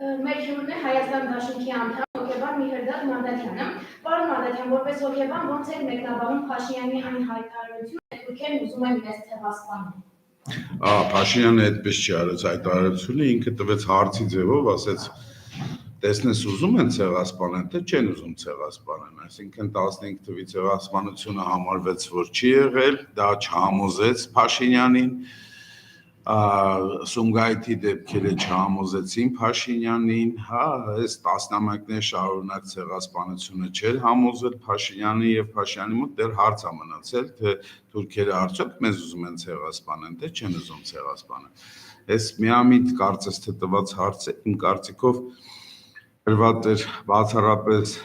Մեր հյուրն է Հայաստան դաշնքի անդամ հոգեբան Միհրդադ Մանդատյանը։ Պարոն Մանդատյան, որպես հոգեբան, ո՞նց եք մեկնաբանում Փաշինյանի այն հայտարարությունը, թե Թուրքիան ուզում է մեզ ցեղասպանել։ Փաշինյանը այդպես չի արել հայտարարությունը, ինքը տվեց հարցի ձևով, ասեց տեսնես ուզում են ցեղասպանել, թե չեն ուզում ցեղասպանել, այսինքն 15 թվի ցեղասպանությունը համարվեց, որ չի եղել, դա չհամոզեց Փաշինյանին, Սումգայիթի դեպքերը չհամոզեցին Փաշինյանին, այս տասնամյակներ շարունակ ցեղասպանությունը չէր համոզել Փաշինյանը եւ Փաշինյանի մոտ դեռ հարց է մնացել, թե թուրքերը արդյոք մեզ ուզում են ցեղասպանել, թե չեն ուզում ցեղասպանել։ Այս միամիտ կարծես թե տված հարցը իմ կարծիքով գրված էր բացառապես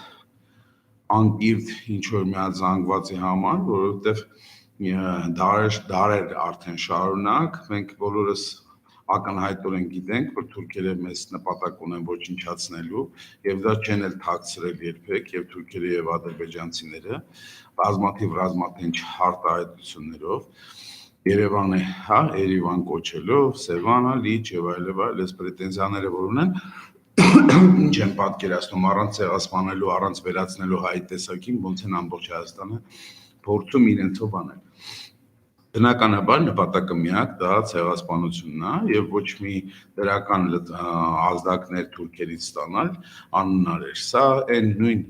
անկիրթ ինչ-որ մի հատ զանգվածի համար, որովհետև դարեր արդեն շարունակ մենք բոլորս ակնհայտորեն գիտենք, որ թուրքերը մեզ նպատակ ունեն ոչնչացնելու եւ դա չեն էլ թաքցրել երբեք եւ թուրքերը եւ ադրբեջանցիները բազմաթիվ ռազմատենչ արտահայտություններով Երևանը, Երևան կոչելով, Սևանը, Լիճ եւ այլն, այս պրետենզիաները որ ունեն ինչ են պատկերացնում առանց ցեղասպանելու, առանց վերացնելու հայ տեսակին, ոնց են ամբողջ Հայաստանը փորձում իրենցով անել։ Բնականաբար նպատակը միակ դա ցեղասպանությունն է եւ ոչ մի դրական ազդակներ թուրքերից ստանալ անհնար էր։ Սա այն նույն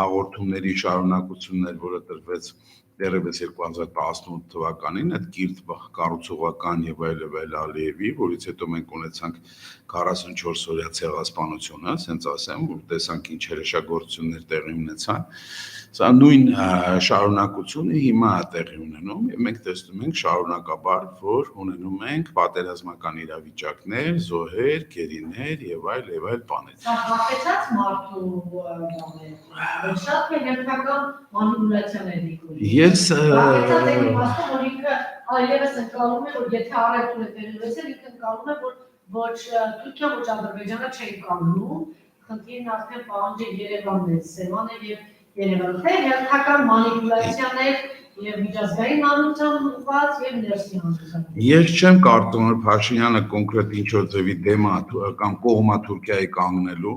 հաղորդումների շարունակությունն էր, որը տրվեց դեռևս 2018 թվականին այդ կիրթ կառուցողական եւ այլ Ալիևի, որից հետո մենք ունեցանք 44 օրյա ցեղասպանությունը, ասենց ասեմ, որ տեսանք ինչ հրաշագործություններ տեղի ունեցան։ Սա նույն շարունակությունը հիմա է տեղի ունենում եւ մենք տեսնում ենք շարունակաբար, որ ունենում ենք պատերազմական իրավիճակներ, զոհեր, գերիներ եւ այլ բաներ։ Սա հաղթեցած մարդու շատ հերթական մանիպուլյացիաների կողմից։ Ես հաղթեցած եմ իմաստով, որ ինքը այլևս ընկալում է, որ եթե առևտուր է տեղի ունեցել, ինքը ընկալում է, որ ոչ Թուրքիա, ոչ Ադրբեջանը չէին կանգնում, խնդիրն արդեն պահանջի Երևանն է, Սևանը եւ Երևանը, թե հերթական մանիպուլյացիաներ եւ միջազգային հանրության ուղղված եւ ներսի հանրության։ Ես չեմ կարծում, որ Փաշինյանը կոնկրետ ինչ-որ ձևի դեմ է կամ կողմ է Թուրքիայի կանգնելու։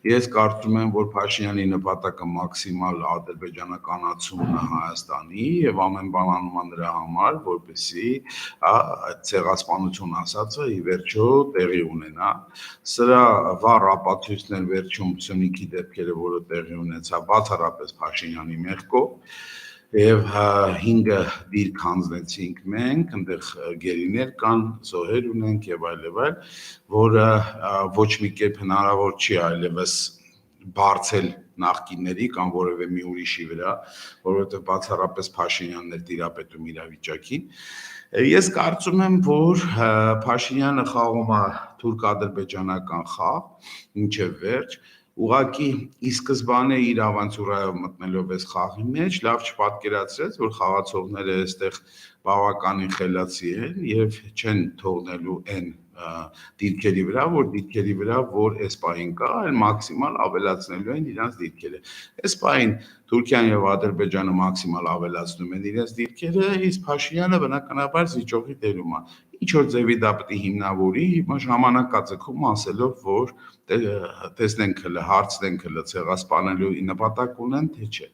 Ես կարծում եմ, որ Փաշինյանի նպատակը մաքսիմալ ադրբեջանականացումն է Հայաստանի եւ ամեն բան անում է նրա համար, որպեսզի ցեղասպանություն ասածը ի վերջո տեղի ունենա։ Սրա վառ ապացույցն էր վերջում Սյունիքի դեպքերը, որը տեղի ունեցավ բացառապես Փաշինյանի մեղքով։ Եվ 5 դիրք հանձնեցինք մենք, այնտեղ գերիներ կան, զոհեր ունենք եւ այլ, որը ոչ մի կերպ հնարավոր չի այլևս բարձել նախկինների կամ որևէ մի ուրիշի վրա, որովհետեւ բացառապես Փաշինյանն էր տիրապետում իրավիճակին։ Ես կարծում եմ, որ Փաշինյանը խաղում է թուրք-ադրբեջանական խաղ, ինչեւ վերջ Ուղղակի ի սկզբանե իր ավանտյուրայով մտնելով այս խաղի մեջ, լավ չպատկերացրեց, որ խաղացողները այստեղ բավականին խելացի են եւ չեն թողնելու այն դիրքերի վրա, որ այս պահին կա, այլ մաքսիմալ ավելացնելու են իրենց դիրքերը։ Այս պահին Թուրքիան եւ Ադրբեջանը մաքսիմալ ավելացնում են իրենց դիրքերը, իսկ Փաշինյանը բնականաբար զիջողի դերում է։ Ինչ որ ձևի դա պետք է հիմնավորի, ժամանակաձգում ասելով, որ տեսնենք հələ հարցնենք հələ ցեղասպանելու նպատակ ունեն, թե չէ։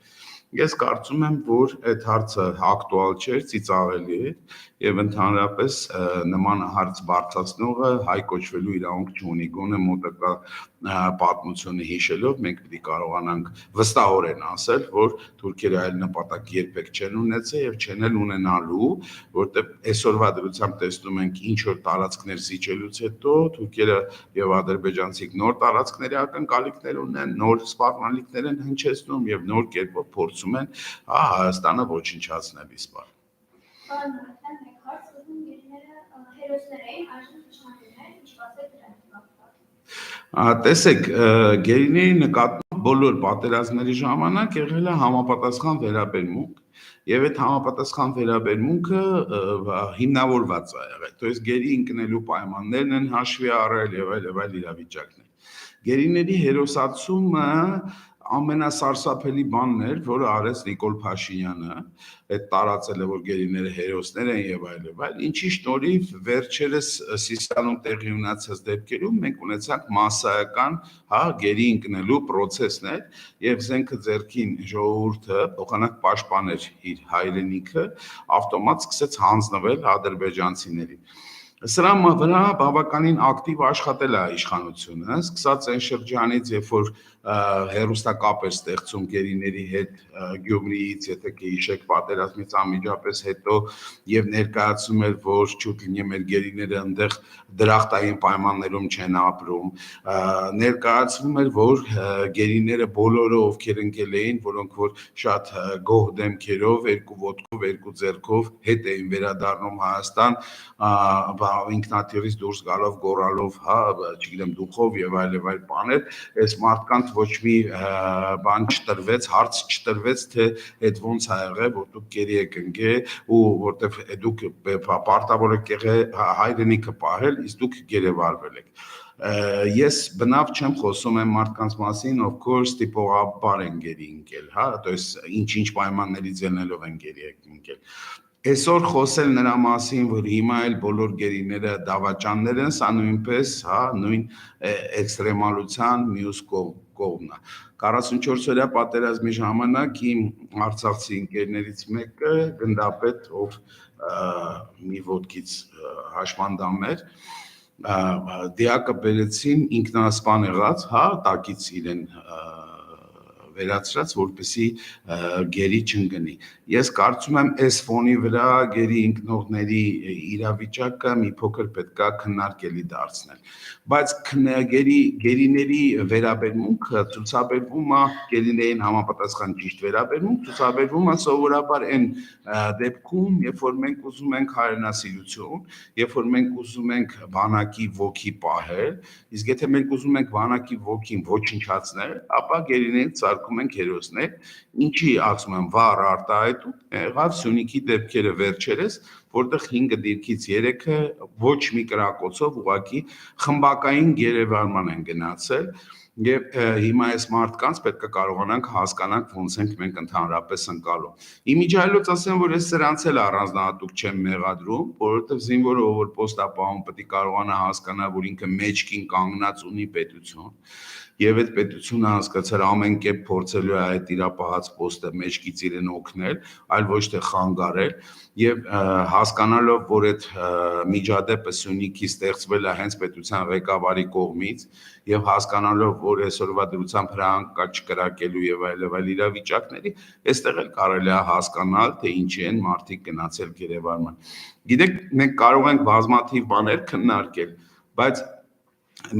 Ես կարծում եմ, որ այդ հարցը ակտուալ չէր, ծիծաղելի էր եւ ընդհանրապես նման հարց բարձրացնողը հայ կոչվելու իրավունք չունի։ Գոնե մոտակա պատմությունը հիշելով մենք պետք է կարողանանք վստահորեն ասել, որ թուրքերը այլ նպատակ երբեք չեն ունեցել եւ չեն էլ ունենալու, որտեղ այսօրվա դրությամբ տեսնում ենք ինչ որ տարածքներ զիջելուց հետո թուրքերը եւ ադրբեջանցիք նոր տարածքների ակնկալիքներ ունեն, նոր սպառնալիքներ են հնչեցնում եւ նոր կերպով փորձում են Հայաստանը ոչնչացնել իսպար։ Պարոն Մանդատյան, մեկ հարց, ուզում գերիները հերոսներ էին, այժմ թշնամիներ, ինչ կասեք դրանց կապված։ Տեսեք, գերիների նկատմամբ բոլոր պատերազմների ժամանակ եղել է համապատասխան վերաբերմունք եւ այդ համապատասխան վերաբերմունքը հիմնավորված է եղել, то есть գերի ընկնելու պայմաններն են հաշվի առել եւ այլ իրավիճակներ։ Գերիների հերոսացումը ամենասարսափելի բանն էր, որը արեց Նիկոլ Փաշինյանը, այդ տարածել է, որ գերիները հերոսներ են եւ այլ, ինչի շնորհիվ վերջերս Սիսիանում տեղի ունեցած դեպքերում մենք ունեցանք massայական, գերի ընկնելու process-ներ եւ զենքը ձեռքին ժողովուրդը փոխանակ պաշտպաներ իր հայրենիքը, ավտոմատ սկսեց հանձնվել ադրբեջանցիներին։ Սրա վրա բավականին ակտիվ աշխատել է իշխանությունը, սկսած այն շրջանից, երբ որ հերոստակապ էր ստեղծում գերիների հետ Գյումրիից, եթե կհիշեք պատերազմից անմիջապես հետո եւ ներկայացնում էր, որ չուտ լինի մեր գերիները այնտեղ դրախտային պայմաններում չեն ապրում, ներկայացնում էր, որ գերիները բոլորը ովքեր ընկել էին, որոնք որ շատ գոհ դեմքերով, երկու ոտքով, երկու ձեռքով հետ էին վերադառնում Հայաստան, ինքնաթիռից դուրս գալով, գոռալով, չգիտեմ, դուխով եւ այլ բաներ, այս մարդկանց ոչ մի բան չտրվեց, հարց չտրվեց, թե այդ ոնց ա եղել, որ դուք գերի եք ընկել ու որտեվ դուք պարտավոր եք եղել հայրենիքը պահել, իսկ դուք գերեվարվել եք։ Ես բնավ չեմ խոսում այն մարդկանց մասին, of course, տիպողաբար են գերի ընկել, то есть ինչ-ինչ պայմաններից ելնելով են գերի ընկել։ Այսօր խոսել նրա մասին, որ հիմա էլ բոլոր գերիները դավաճաններ են, սա նույնպես, նույն էքստրեմալության մյուս կողմն է։ 44-օրյա պատերազմի ժամանակ իմ արցախցի ընկերներից մեկը գնդապետ, ով մի ոտքից հաշմանդամ էր, դիակը բերեցին ինքնասպան եղած, տակից իրեն վերացրած, որպեսզի գերի չընկնի։ Ես կարծում եմ, այս ֆոնի վրա գերի ընկնողների իրավիճակը մի փոքր պետք է քննարկելի դարձնել։ Բայց գերիների վերաբերմունքը ցուցաբերվում է, գերիներին համապատասխան ճիշտ վերաբերմունք ցուցաբերվում է սովորաբար այն դեպքում, երբ որ մենք ուզում ենք հայրենասիրություն, երբ որ մենք ուզում ենք բանակի ոգի պահել, իսկ եթե մենք ուզում ենք բանակի ոգին ոչնչացնել, ապա գերիներից ցարկում ենք հերոսներ, ինչի ասում եմ վառ արտահայտում եղավ Սյունիքի դեպքերը վերջերս, որտեղ 5 դիրքից 3-ը ոչ մի կրակոցով ուղղակի խմբակային գերեվարման են գնացել եւ հիմա այս մարդկանց պետք է կարողանանք հասկանանք ոնց ենք մենք ընդհանրապես ընկալում։ Իմիջիայլոց ասեմ, որ ես սրանց էլ առանձնահատուկ չեմ մեղադրում, որովհետեւ զինվորը ով որ պոստապահում պետք է կարողանա հասկանալ, որ ինքը մեջքին կանգնած ունի պետություն եւ այդ պետությունը հասկացար ամեն կերպ փորձելու է այդ իր պահած պոստը մեջքից իրեն օգնել, այլ ոչ թե խանգարել եւ հասկանալով, որ այդ միջադեպը Սյունիքի ստեղծվել է հենց պետության ղեկավարի կողմից եւ հասկանալով, որ այսօրվա դրությամբ հրանք կա չկրակելու եւ այլ իրավիճակների, այստեղ էլ կարելի է հասկանալ, թե ինչի են մարդիկ գնացել գերեվարման։ Գիտեք, մենք կարող ենք բազմաթիվ բաներ քննարկել, բայց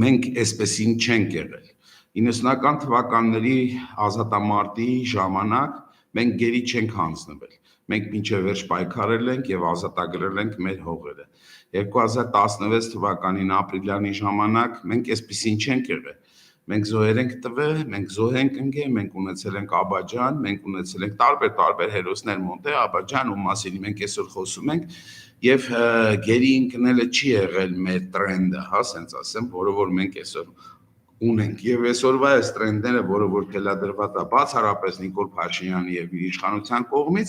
մենք այսպեսին չենք եղել։ 90-ական թվականների ազատամարտի ժամանակ մենք գերի չենք հանձնվել։ Մենք մինչև վերջ պայքարել ենք եւ ազատագրել ենք մեր հողերը։ 2016 թվականին ապրիլյանի ժամանակ մենք այսպեսին չենք եղել։ Մենք զոհեր ենք տվել, մենք զոհ ենք ընկել, մենք ունեցել ենք Աբաջան, մենք ունեցել ենք տարբեր հերոսներ մոնտե Աբաջան, ում մասին մենք այսօր խոսում ենք, եւ գերի ընկնելը չի եղել մեր տրենդը, ասենց ասեմ, որը որ մենք այսօր ունենք եւ այսօրվա այս տրենդները, որը որ թելադրված է բացառապես Նիկոլ Փաշինյանի եւ իր իշխանության կողմից,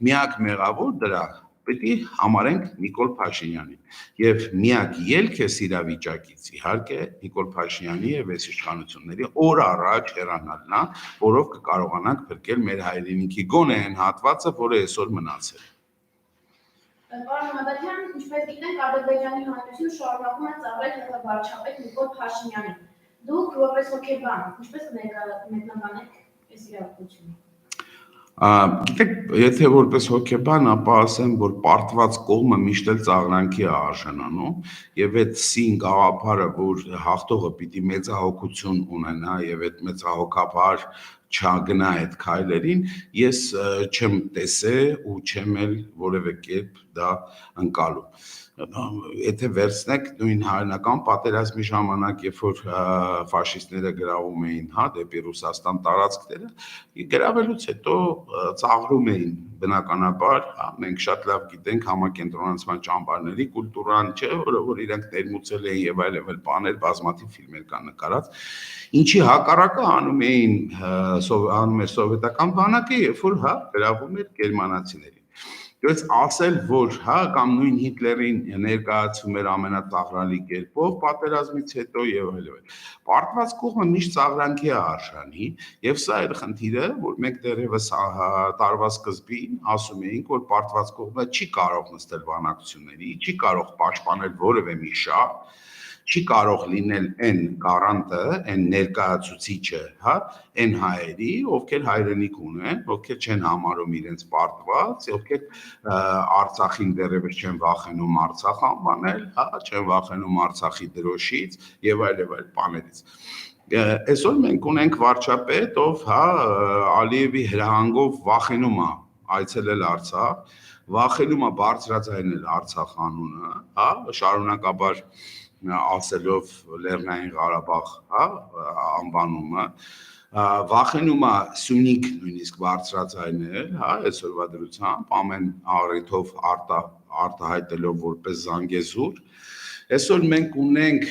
միակ մեղավոր դրա պետք է համարենք Նիկոլ Փաշինյանին եւ միակ ելք է իրավիճակից իհարկե Նիկոլ Փաշինյանի եւ այս իշխանությունների օր առաջ հեռանալն է, որով կկարողանանք փրկել մեր հայրենիքի գոնե այն հատվածը, որը այսօր մնացել է։ Պարոն Մադաթյան, ինչպես գիտենք, Ադրբեջանի հանրությունը շարունակում է ծաղրել հետևարչապետ Նիկոլ Փաշինյանին։ Դուք որպես հոգեբան, ինչպես մեկնաբանեք այս իրավիճակը։ Գիտեք, եթե որպես հոգեբան, ապա ասեմ, որ պարտված կողմը միշտ էլ ծաղրանքի է արժանանում եւ այդ սին գաղափարը, որ հաղթողը պիտի մեծահոգություն ունենա եւ այդ մեծահոգաբար չագնա այդ քայլերին, ես չեմ տեսել ու չեմ էլ որևէ կերպ դա ընկալում։ Եթե վերցնեք նույն հայրենական պատերազմի ժամանակ, երբ որ ֆաշիստները գրավում էին, դեպի Ռուսաստան տարածքները, գրավելուց հետո ծաղրում էին բնականաբար, մենք շատ լավ գիտենք համակենտրոնացման ճամբարների կուլտուրան, չէ, որ իրենք ներմուծել էին եւ այլ բաներ, բազմաթիվ ֆիլմեր կան նկարած, ինչի հակառակը անում էր սովետական բանակը, երբ որ գրավում էր գերմանացիներին։ Դրանց ասել, որ կամ նույն Հիտլերին ներկայացում էր ամենածաղրալի կերպով պատերազմից հետո եւ այլն։ Պարտված կողմը միշտ ծաղրանքի է արժանի, եւ սա է խնդիրը, որ մենք դեռևս տարվա սկզբին ասում էինք, որ պարտված կողմը չի կարող նստել բանակցությունների, չի կարող պաշտպանել որևէ մի շահ, չի կարող լինել այն գարանտը, այն ներկայացուցիչը, այն հայերի, ովքեր հայրենիք ունեն, ովքեր չեն համարում իրենց պարտված, ովքեր Արցախին դեռևս չեն վախենում Արցախ անվանել, չեն վախենում Արցախի դրոշից եւ այլ բաներից։ Այսօր մենք ունենք վարչապետ, ով Ալիևի հրահանգով վախենում է այցելել Արցախ, վախենում է բարձրաձայնել Արցախ անունը, շարունակաբար ասելով Լեռնային Ղարաբաղ, անվանումը, վախենում է Սյունիք նույնիսկ բարձրաձայնել, այսօրվա դրությամբ ամեն առիթով արտահայտելով որպես Զանգեզուր։ Այսօր մենք ունենք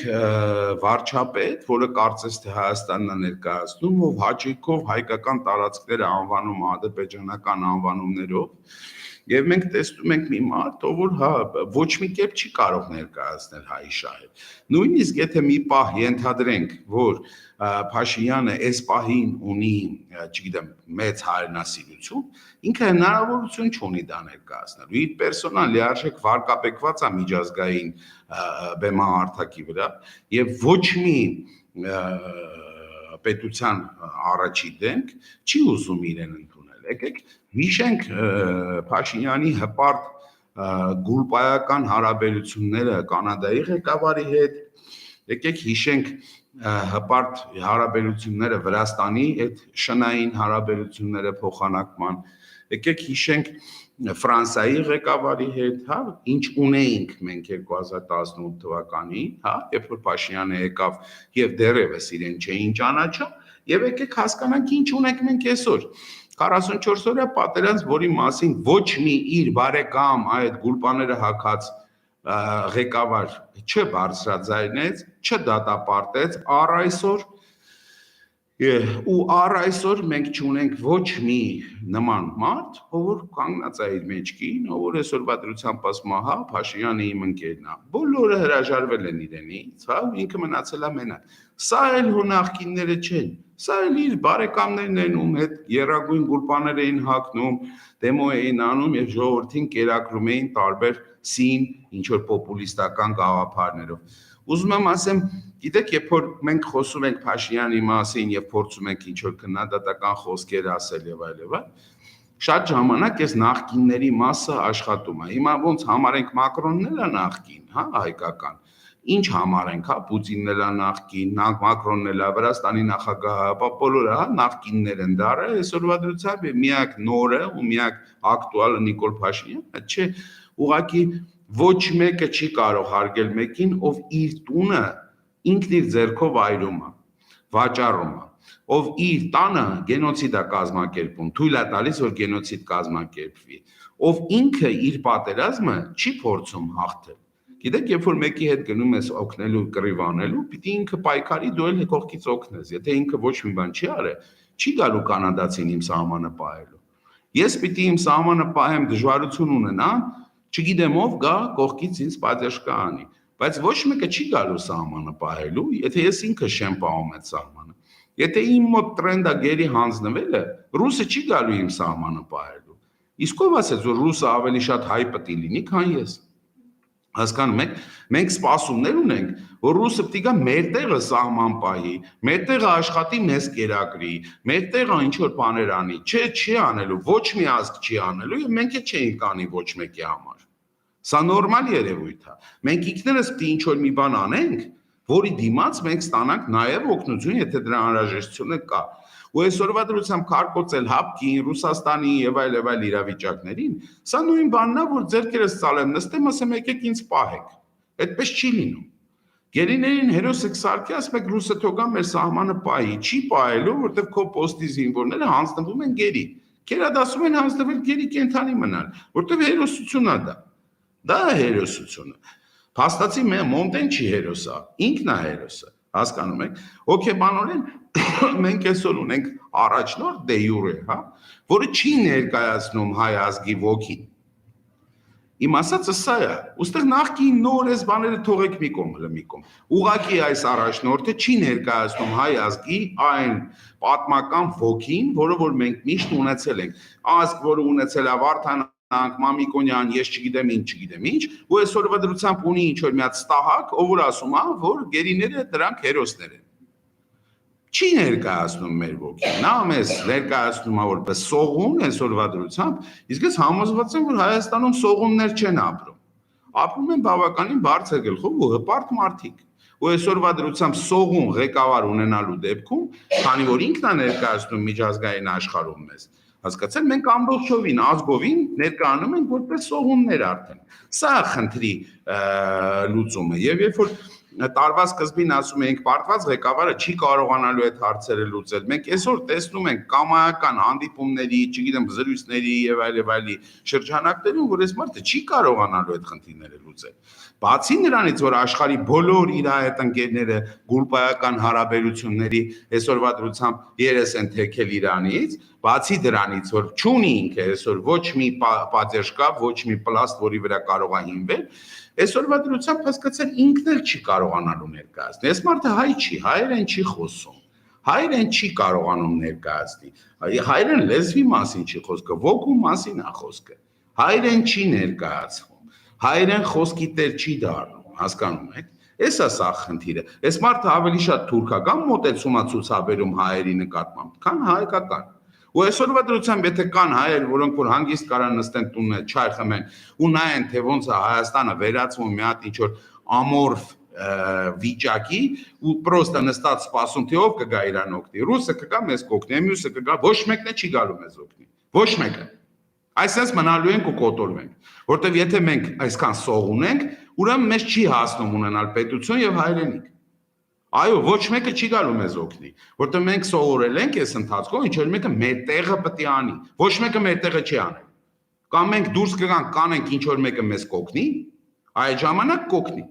վարչապետ, որը կարծես թե Հայաստանն է ներկայացնում, ով հաճույքով հայկական տարածքները անվանում ադրբեջանական անվանումներով, եւ մենք տեսնում ենք մի մարդ, ով ոչ մի կերպ չի կարող ներկայացնել հայ շահեր։ Նույնիսկ եթե մի պահ ենթադրենք, որ Փաշինյանը այս պահին ունի, չգիտեմ, մեծ հայրենասիրություն, ինքը հնարավորություն չունի դա ներկայացնելու։ Իր պերսոնալ լիարժեք վարկապեկված է միջազգային բեմահարթակի վրա եւ ոչ մի պետության առաջի դեմք չի ուզում իրեն ընդունել։ Եկեք հիշենք Փաշինյանի հպարտ գուլպայական հարաբերությունները Կանադայի ղեկավարի հետ, եկեք հիշենք հպարտ հարաբերությունները Վրաստանի այդ շնային հարաբերությունները փոխանակման, եկեք հիշենք Ֆրանսիայի ղեկավարի հետ, ինչ ունեինք մենք 2018 թվականին, երբ որ Փաշինյանը եկավ եւ դեռևս իրեն չէին ճանաչում, եւ եկեք հասկանանք ինչ ունենք մենք այսօր։ 44 օրյա պատերազմ, որի մասին ոչ մի իր բարեկամ այդ գուլպաները հագած ղեկավար չբարձրաձայնեց, չդատապարտեց, առ այսօր մենք չունենք ոչ մի նման մարդ, ով կանգնած է իր մեջքին, ով այսօրվա դրությամբ ասում է, Փաշինյանը իմ ընկերն է։ Բոլորը հրաժարվել են իրենից, ինքը մնացել է մենակ։ Սա էլ նախկինները չեն։ Սա էլ իր բարեկամներն են, ում հետ եռագույն գուլպաներ էին հագնում, դեմո էին անում եւ ժողովրդին կերակրում էին տարբեր սին, ինչ որ պոպուլիստական գաղափարներով։ Ուզում եմ ասեմ, գիտեք, երբ որ մենք խոսում ենք Փաշինյանի մասին եւ փորձում ենք ինչ որ քննադատական խոսքեր ասել եւ այլն, շատ ժամանակ այս նախկինների մասը աշխատում է։ Հիմա ոնց համարենք Մակրոնն էլ է նախկին, հայկական։ Ինչ համարենք, Պուտինն էլ է նախկին, Մակրոնն էլ է, Վրաստանի նախագահը, բոլորը նախկիններ են դարել, այսօրվա դրությամբ միակ նորը ու միակ ակտուալը Նիկոլ Փաշինյանը, չէ, ուղղակի ոչ մեկը չի կարող հարգել մեկին, ով իր տունը ինքն իր ձեռքով այրում է, վաճառում է, ով իր տանը գենոցիդ է կազմակերպում, թույլ է տալիս, որ գենոցիդ կազմակերպվի, ով ինքը իր պատերազմը չի փորձում հաղթել։ Գիտեք, երբ որ մեկի հետ գնում ես օգնելու, կռիվ անելու, պիտի ինքը պայքարի, դու էլ կողքից օգնես։ Եթե ինքը ոչ մի բան չի արել, չի գալու կանադացին իմ սահմանը պահելու։ Ես պիտի իմ սահմանը պահեմ, դժվարություն ունենամ, չգիտեմ ով գա կողքից ինձ պատժկա անի, բայց ոչ մեկը չի գալու սահմանը պահելու, եթե ես ինքը չեմ պահում այդ սահմանը։ Եթե իմ մոտ տրենդը գերի հանձնվելը, ռուսը չի գալու իմ սահմանը պահելու։ Իսկ ով ասեց, որ ռուսը ավելի շատ հայ պետք է լինի, քան ես։ Հասկանում եք, մենք սպասումներ ունենք, որ ռուսը պետք է մեր տեղը սահման պահի, մեր տեղը աշխատի մեզ կերակրի, մեր տեղը ինչ որ բաներ անի, չի անելու, ոչ մի ազգ չի անելու եւ մենք էլ չէինք անի ոչ մեկի համար։ Սա նորմալ երևույթ է։ Մենք ինքներս պետք է ինչ որ մի բան անենք, որի դիմաց մենք ստանանք նաեւ օգնություն, եթե դրա անհրաժեշտությունը կա։ ու այսօրվա դրությամբ քարկոծել հապկին, Ռուսաստանի եւ այլ իրավիճակներին, սա նույն բանն է, որ ձեռքերս ցալեմ, նստեմ, ասեմ եկեք ինձ պահեք։ Այդպես չի լինում։ Գերիներին հերոսը կսարքի ասում եք ռուսը թողա մեր սահմանը պահի, չի պահելու, որտեղ քո պոստի զինվորները հանձնվում են գերի։ Քերադասում են հանձնվել գերի կենթանի մնալ, որտեղ հերոսությունն է դա։ Դա է հերոսությունը։ Փաստացի Մոնտեն չի հերոսը, ինքն է հերոսը, հասկանում եք։ Հոգեբանորեն մենք այսօր ունենք առաջնորդ դե յուրե, հա, որը չի ներկայացնում հայ ազգի ոգին։ Իմ ասածը սա է, ուստեղ նախքին նոր այս բաները թողեք մի կողմ։ Ուղղակի այս առաջնորդը չի ներկայացնում հայ ազգի այն պատմական ոգին, որը որ մենք միշտ ունեցել ենք։ Ազգ, որը ունեցել է Վարդանանք, Մամիկոնյան, ես չգիտեմ ինչ, ու այսօրվա դրությամբ ունի ինչ-որ մի հատ ստահակ, ով որ ասում է, որ գերիները դրանք հերոսներ են։ Չի ներկայացնում մեր ոգին, նա մեզ ներկայացնում է որպես սողուն այսօրվա դրությամբ, իսկ ես համոզված եմ, որ Հայաստանում սողուններ չեն ապրում։ Ապրում են բավականին բարձր գլխով ու հպարտ մարդիկ։ Ու այսօրվա դրությամբ սողուն ղեկավար ունենալու դեպքում, քանի որ ինքն է ներկայացնում միջազգային աշխարհում մեզ, հասկացել, մենք ամբողջովին ազգովին ներկայանում ենք որպես սողուններ արդեն։ Սա է խնդրի լուծումը, եւ երբ որ տարվա սկզբին ասում էինք պարտված ղեկավարը չի կարողանալու այդ հարցերը լուծել։ Մենք այսօր տեսնում ենք կամայական հանդիպումների, չգիտեմ, զրույցների եւ այլ շրջանակներում, որ այս մարդը չի կարողանալու այդ խնդիրները լուծել։ Բացի նրանից, որ աշխարհի բոլոր իր այդ ընկերները գուլպայական հարաբերությունների այսօրվա դրությամբ երես են թեքել Իրանից, բացի դրանից, որ չունի ինքը այսօր ոչ մի պատերժկապ, ոչ մի պլաստ, որի վրա կարող է հիմնել, այսօրվա դրությամբ հասկացել ինքն էլ չի կարողանալու ներկայացնել։ Այս մարդը հայ չի, հայերեն չի խոսում, հայերեն չի կարողանում ներկայացնել։ Հայերեն լեզվի մասին չի խոսքը, ոգու մասին է խոսքը։ Հայերեն չի ներկայացվում, հայերեն խոսքի տեր չի դառնում, հասկանում եք։ Էս է սա խնդիրը։ Այս մարդը ավելի շատ թուրքական մոտեցում է ցուցաբերում հայերի նկատմամբ, քան հայկական։ Ու այսօրվա դրությամբ եթե կան հայեր, որոնք որ հանգիստ կարան նստեն տունը, չայ խմեն, ու նայեն, թե ոնց է Հայաստանը վերածվում մի հատ ինչ-որ ամորֆ վիճակի, ու պրոստը նստած սպասում, թե ով կգա իրան օգնի։ Ռուսը կգա մեզ կօգնի, մյուսը կգա, ոչ մեկն է չի գալու մեզ օգնի։ Ոչ մեկը։ Այսպես մնալու ենք ու կոտորվենք, որտեվ եթե մենք այսքան սող ունենք, ուրեմն մեզ չի հասնում ունենալ պետություն եւ հայրենիք։ Այո, ոչ մեկը չի գալու մեզ օգնի, որտեղ մենք սովորել ենք այս ընթացքում, ինչ որ մեկը մեր տեղը պետք է անի, ոչ մեկը մեր տեղը չի անել։ Կամ մենք դուրս կգանք, կանենք ինչ որ մեկը մեզ կօգնի, այդ ժամանակ կօգնի։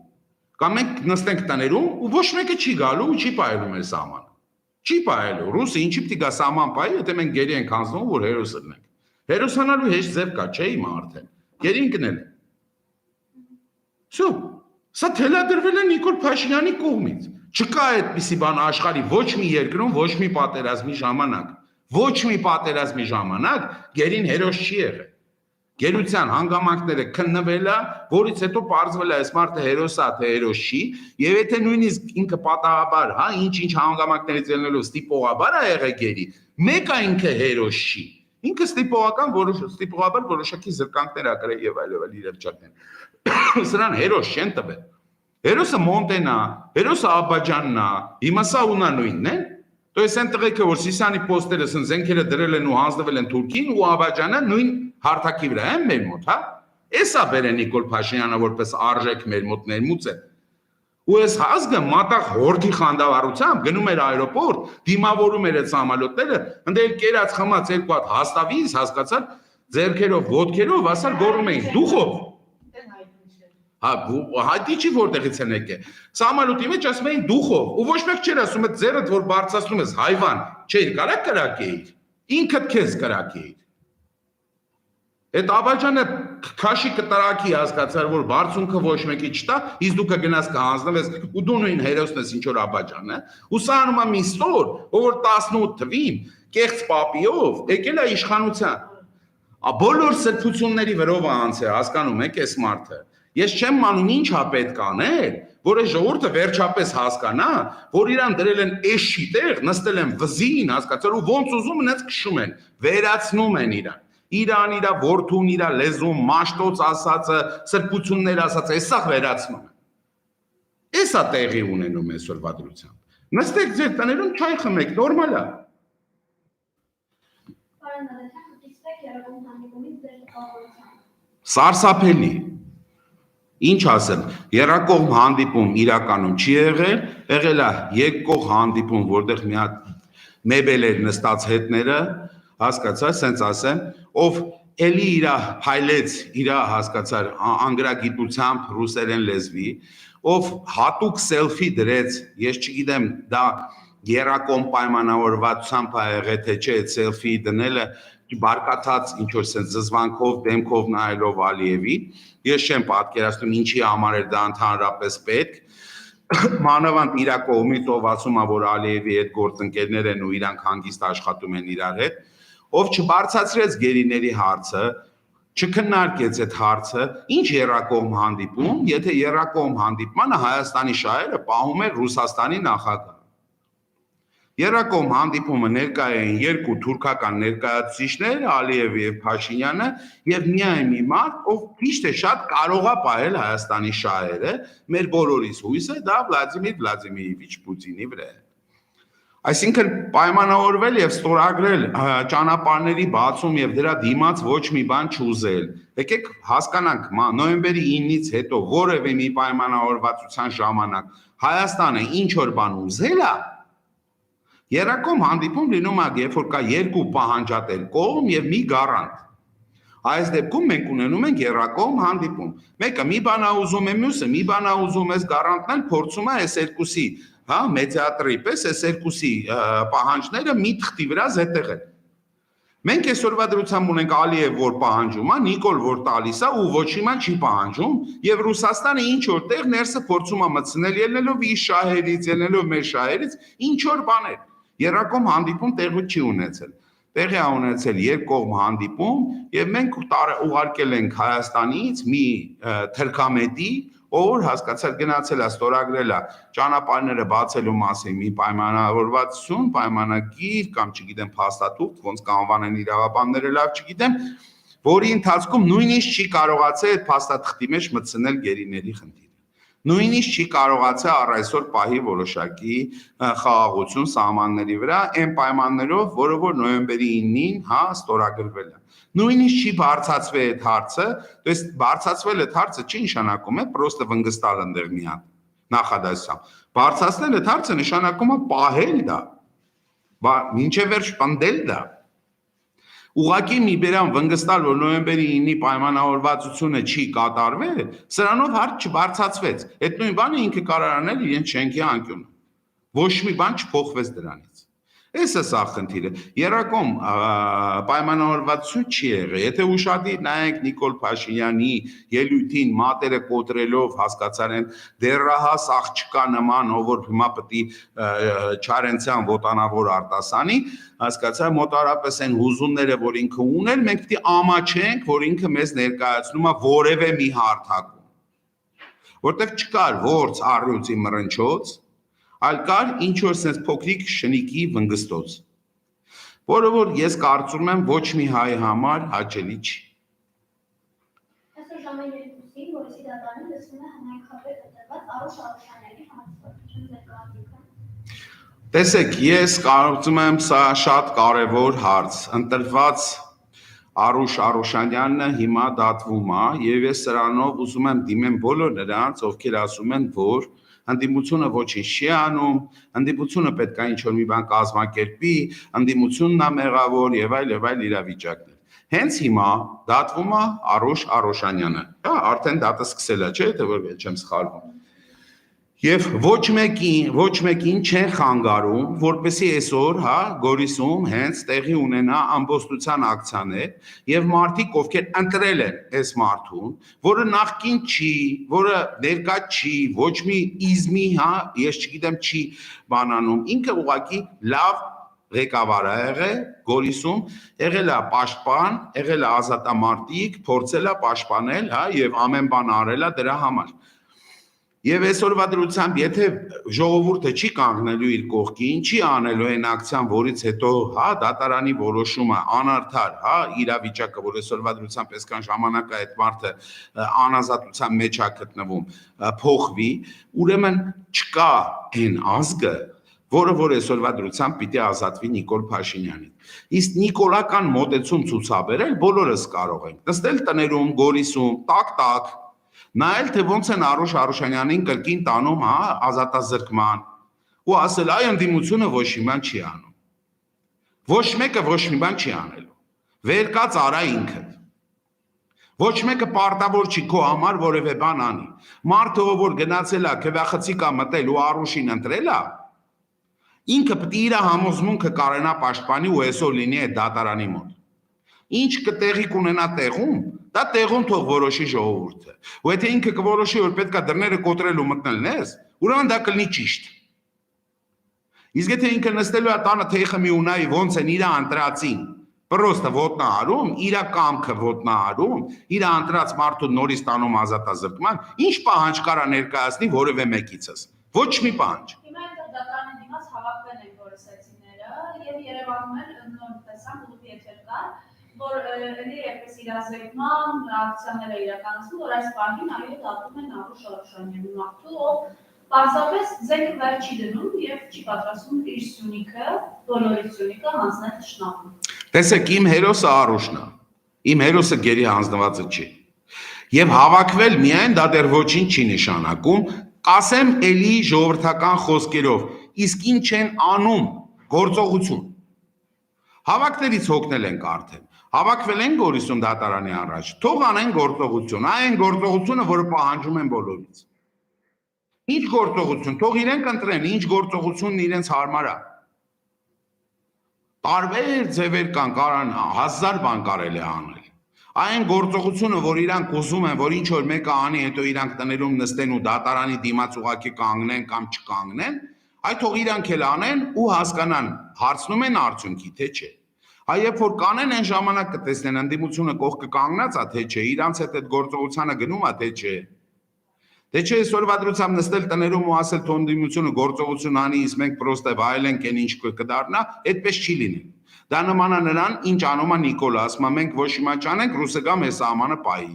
Կամ մենք նստենք տներում ու ոչ մեկը չի գալու ու չի պահելու մեր սահմանը։ Չի պահելու, ռուսը ինչի պիտի գա սահման պահի, եթե մենք գերի ենք հանձնում, որ հերոս լինենք։ Հերոսանալու հեշտ ձև կա, չէ՞ իմ արդեն։ Գերին կնել։ Սո, սա թելադրվել է Նիկոլ Փաշինյանի կողմից։ Չկա այդպիսի բան աշխարհի ոչ մի երկրում, ոչ մի պատերազմի ժամանակ։ Ոչ մի պատերազմի ժամանակ գերին հերոս չի եղել։ Գերության հանգամանքները քննվել է, որից հետո պարզվել է այս մարդը հերոս է, թե հերոս չի, եւ եթե նույնիսկ ինքը պատահաբար, հա, ինչ հանգամանքներից ելնելով ստիպողաբար է եղել գերի, մեկը ինքը հերոս չի։ Ինքը ստիպողաբար որոշակի զրկանքներ ա կրել եւ այլ իրավիճակներ։ Սրան հերոս չեն տվել։ Հերոսը Մոնտեն է, հերոսը Աբաջանն է, հիմա սա ունա նույնն է։ То есть այն տղեկը, որ Սիսանի պոստերը զենքերը դրել են ու հանձնվել են Թուրքին ու Աբաջանը նույն հարթակի վրա են մեր մոտ, հա։ Էսա բերեն Նիկոլ Փաշինյանը որպես արժեք մեր մոտ ներմուծել։ Ու այս ազգը մատաղ հորդի խանդավառությամբ գնում էր այրոպորտ, դիմավորում էր այդ համալոտները, ընդել կերած խմած երկու հատ հաստավից, հասկացար, ձեռքերով, ոտքերով, ասալ գոռում էին դուխով։ Հա, հայտի չի որտեղից են եկել։ Համալոտի մեջ ասում էին դուխով, ու ոչ մեկ չէր ասում այդ ձեռդ, որ բարձրացնում ես հայվան, չէր կարա կրակեիր, ինքդ քեզ կրակեիր։ Այդ Աբաջանը քաշի կտրակի հասկացար, որ բարձունքը ոչ մեկի չտա, իսկ դու կգնաս կհանձնվես ու դու նույն հերոսն ես ինչ որ Աբաջանը, ու սա անում է մի ստոր, ով որ 18 թվին կեղծ պապիով եկել է իշխանության։ Բոլոր սրբությունների վրով է անցել, հասկանում եք այս մարդը։ Ես չեմ մանում ինչ է պետք անել, որ այս ժողովուրդը վերջապես հասկանա, որ իրան դրել են էշի տեղ, նստել են վզին, հասկացար ու ոնց ուզում ունեց քշում են, վերացնում են իրան։ Իրան իրա որդուն, իրա լեզուն, մաշտոց ասածը, սրբություններ ասածը, էսա վերացնում են։ Էսա տեղի ունենում այսօրվա դրությամբ։ Նստեք ձեր տներում չայ խմեք, նորմալ է։ Էսա տեղի ունենում այսօրվա դրությամբ։ Նստեք ձեր տներում չայ խմեք, նորմալ է։ Էսա տեղի ունենում այսօրվա դրությամբ։ Նստեք ձեր տներում չայ խմեք, նորմալ է։ Սարսափելի։ Ինչ ասեմ, երակողմ հանդիպում իրականում չի եղել է երկկողմ հանդիպում, որտեղ մի հատ մեբել էր նստած հետները, հասկացա, սենց ասեմ, ով էլի իրա փայլեց իրա հասկացար անգրագիտությամբ ռուսերեն լեզվի, ով հատուկ սելֆի դրեց, ես չգիտեմ դա երակողմ պայմանավորվածությամբ ա եղել թե չէ այդ սելֆի դնելը բարկացած ինչ որ սենց զզվանքով դեմքով նայելով Ալիևի, ես չեմ պատկերացնում ինչի համար էր դա ընդհանրապես պետք մանավանդ իրա կողմից ով ասում է որ Ալիևի այդ գործընկերներ են ու իրանք հանգիստ աշխատում են իրար հետ ով չբարձրացրեց գերիների հարցը չքննարկեց այդ հարցը ինչ երակողմ հանդիպում եթե երակողմ հանդիպմանը Հայաստանի շահերը պահում էր Ռուսաստանի նախագահ Երակողմ հանդիպումը ներկա էին երկու թուրքական ներկայացուցիչներ Ալիևը եւ Փաշինյանը եւ միայն մի մարդ ով ճիշտ է շատ կարող է պահել Հայաստանի շահերը մեր բոլորիս հույսը դա Վլադիմիր Վլադիմիրովիչ Պուտինի վրա է Այսինքն պայմանավորվել եւ ստորագրել ճանապարհների բացում եւ դրա դիմաց ոչ մի բան չուզել եկեք հասկանանք նոյեմբերի 9-ից հետո որևէ մի պայմանավորվածության ժամանակ Հայաստանը ինչ որ բան ուզել է Երակողմ հանդիպում լինում է, երբ որ կա երկու պահանջատեր կողմ եւ մի գարանտ։ Այս դեպքում մենք ունենում ենք երակողմ հանդիպում։ Մեկը մի բան է ուզում է մյուսը, մի բան է ուզում է գարանտն էլ փորձում է այս երկուսի, հա, մեդիատրի պես այս երկուսի պահանջները մի թղթի վրա զետեղել։ Մենք այսօրվա դրությամբ ունենք Ալիև, որ պահանջում է, Նիկոլ, որ տալիս է ու ոչ մի բան չի պահանջում, եւ Ռուսաստանը ինչ որտեղ ներսը փորձում է մտցնել ելնելով իր շահերից, ելնելով մեր շահերից, ինչ որ բաներ Երակողմ հանդիպում տեղի չի ունեցել։ Տեղի է ունեցել երկկողմ հանդիպում եւ մենք ուղարկել ենք Հայաստանից մի թրքամետի, ով հասկացած գնացել է ստորագրել է ճանապարհները բացելու մասին մի պայմանավորվածություն, պայմանագիր կամ չգիտեմ փաստաթուղթ, ոնց կանվանեն իրավաբանները լավ չգիտեմ, որի ընթացքում նույնիսկ չի կարողացել այդ փաստաթղթի մեջ մտցնել գերիների խնդիրը։ Նույնիսկ չի կարողացել առ այսօր պահի որոշակի խաղաղություն սահմանների վրա այն պայմաններով, որը որ նոյեմբերի 9-ին հա ստորագրվել է։ Նույնիսկ չի բարձրացվել այդ հարցը, то есть բարձրացվել այդ հարցը չի նշանակում է պրոստը վնգստալ ընդեր մի հատ նախադասությամբ։ Բարձրացնել այդ հարցը նշանակում է պահել դա։ Մինչև վերջ պնդել դա։ Ուղղակի մի բերան վնգստալ, որ նոյեմբերի 9-ի պայմանավորվածությունը չի կատարվել, սրանով հարց չբարձրացվեց։ Այդ նույն բանը ինքը կարող անել իրենց շենքի անկյունը։ Ոչ մի բան չփոխվեց դրանից։ Այս է սա խնդիրը։ Երակողմ պայմանավորվածություն չի եղել։ Եթե ուշադիր նայենք Նիկոլ Փաշինյանի ելույթին մատերը կոտրելով հասկացան են դեռահաս աղջկա նման, ով որ հիմա պետք է Չարենցյան ոտանավոր արտասանի, հասկացա մոտարապես այն հուզումները, որ ինքը ուներ, մենք պետք է ամաչենք, որ ինքը մեզ ներկայացնում է որևէ մի հարթակում։ Որտեղ չկար ворց առյուծի մռնչոց այլ կար ինչ որ sense փոքրիկ շնիկի վնգստոց, որը որ ես կարծում եմ ոչ մի հայ համար հաճելի չի։ Այսօր ժամը 2-ին Գորիսի դատարանը լսվում է համայնքավետ ընտրված Արուշ Արուշյանների համարձակություն ներկայացումը։ Տեսեք, ես կարծում եմ սա շատ կարևոր հարց, ընտրված Արուշ Արուշանյանն հիմա դատվում է եւ ես սրանով ուզում եմ դիմեմ բոլոր նրանց, ովքեր ասում են, որ Հանդիպությունը ոչինչ չի անում, հանդիպությունը պետք է ինչ-որ մի բան կազմակերպի, հանդիպությունն է մեղավոր եւ այլ իրավիճակներ։ Հենց հիմա դատվում է Արուշ Արուշանյանը։ Դա արդեն դատը սկսել է, չէ՞, թե որ չեմ սխալվում։ Եվ ոչ մեկին չեն խանգարում, որպեսզի այսօր, հա, Գորիսում հենց տեղի ունենա ամբոստության ակցիաներ եւ մարդիկ, ովքեր ընտրել են այս մարդուն, որը նախկին չի, որը ներկա չի, ոչ մի իզմի, հա, ես չգիտեմ չի բանանում, ինքը ուղղակի լավ ղեկավար է եղել Գորիսում, եղել է պաշտպան, եղել է ազատամարտիկ, փորձել է պաշտպանել, հա, եւ ամեն բան արել է դրա համար։ Եվ այսօրվա դրությամբ, եթե ժողովուրդը չի կանգնելու իր կողքին, չի անելու այն ակցիան, որից հետո, հա, դատարանի որոշումը անարդար, հա, իրավիճակը, որ այսօրվա դրությամբ այսքան ժամանակ այդ մարդը անազատության մեջ է գտնվում, փոխվի, ուրեմն չկա այն ազգը, որը որ այսօրվա դրությամբ պիտի ազատվի Նիկոլ Փաշինյանին։ Իսկ նիկոլական մոտեցում ցուցաբերել բոլորս կարող ենք։ Նստել տներում, Գորիսում, տակ, նայել թե ոնց են Արուշ Արուշանյանին կրկին տանում, հա, ազատազրկման, ու ասել այ ընդդիմությունը ոչ մի բան չի անում։ Ոչ մեկը ոչ մի բան չի անելու։ Վեր կաց արա ինքդ։ Ոչ մեկը պարտավոր չի քո համար որևէ բան անի։ Մարդը որ գնացել է քվախցիկա մտել ու Արուշին ընտրել է, ինքը պետք է իր համոզմունքը կարենա պաշտպանի ու այսօր լինի այդ դատարանի մոտ։ Ինչ կտեղի կունենա տեղում, դա տեղում թող որոշի ժողովուրդը։ Ու եթե ինքը կորոշի որ պետքա դռները կոտրել ու մտնելն ես, ուրեմն դա կլինի ճիշտ։ Իսկ եթե ինքը նստելու է տանը թեյ խմի ու նայի ոնց են իր ընտրածին, պրոստը ոտնահարում, իր կամքը ոտնահարում, իր ընտրած մարդու նորից տանում ազատազրկման, ինչ պահանջ կարա ներկայացնի որևէ մեկիցս։ Ոչ մի պահանջ։ Հիմա այդ դատարանի դիմաց հավաքվել են գորիսեցիները եւ Երևանում էլ նոր տեսան ուղի եթեր կար, որ էլի այդպես իրազեկման ակցիաներ է իրականացնում, որ այս բանին այո դատում են Արուշ Արուշանյանի մարդու, ով պարզապես ձենքը վեր չի դնում եւ չի պատրաստում իր սյունիքը, բոլորի սյունիքը հանձնել թշնամուն։ Տեսեք, իմ հերոսը Արուշն է, իմ հերոսը գերի հանձնվածը չի։ Եվ հավաքվել միայն դա դեռ ոչինչ չի նշանակում, կասեմ էլի ժողովրդական խոսքերով, իսկ ինչ են անում գործողություն։ Հավաքներից հոգնել ենք արդեն, հավաքվել են Գորիսում դատարանի առաջ, թող անեն գործողություն, այն գործողությունը, որը պահանջում են բոլորից։ Ինչ գործողություն, թող իրենք ընտրեն, ինչ գործողությունն իրենց հարմար է։ Տարբեր ձևեր կան, կարան 1000 բան կարելի է անել։ Այն գործողությունը, որ իրանք ուզում են, որ ինչ որ մեկը անի, հետո իրանք տներում նստեն ու դատարանի դիմաց ուղակի կանգնեն կամ չկանգնեն, այդ թող իրանք էլ անեն ու հասկանան, հարցնում են արդյունքի, թե չէ։ Այ երբ որ կանեն այն ժամանակ կտեսնեն ընդդիմությունը կողքը կանգնած է, թե չէ, իրանց հետ այդ գործողությանը գնում է, թե չէ։ Դե չէ, այսօրվա դրությամբ նստել տներում ու ասել թե ընդդիմությունը գործողություն անի, իսկ մենք պրոստը վայելենք այն ինչ կդառնա, այդպես չի լինի։ Դա նման է նրան, ինչ անում է Նիկոլը, ասում է մենք ոչ մի բան չանենք, ռուսը գա մեր սահմանը պահի։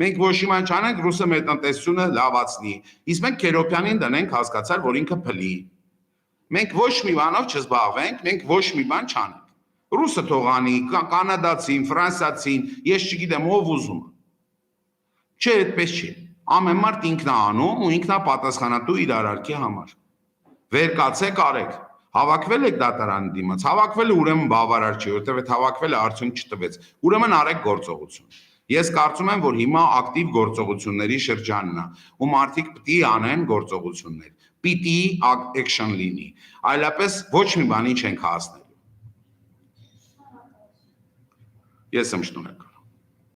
Մենք ոչ մի բան չանենք, ռուսը մեր տնտեսությունը լավացնի։ Իսկ մենք Քերոբյանին դնենք, հասկացար, որ ինքը փլի։ Մենք ոչ մի բանով չզբաղվենք, մենք ոչ մի բան չանենք։ Ռուսը թող անի, կանադացին, ֆրանսիացին, ես չգիտեմ ով ուզում է։ Չէ, այդպես չի։ Ամեն մարդ ինքն է անում ու ինքն է պատասխանատու իր արարքի համար։ Վեր կացեք արեք։ Հավաքվել եք դատարանի դիմաց, հավաքվել է ուրեմն բավարար չի, որտեղ այդ հավաքվելը արդյունք չտվեց։ Ուրեմն արեք գործողություն։ Ես կարծում եմ, որ հիմա ակտիվ գործողությունների շրջանն է, ու մարդիկ պիտի անեն գործողություններ։ Պիտի action լինի։ Այլապես ոչ մի բանի չենք հասնելու։ Ես եմ շնորհակալ։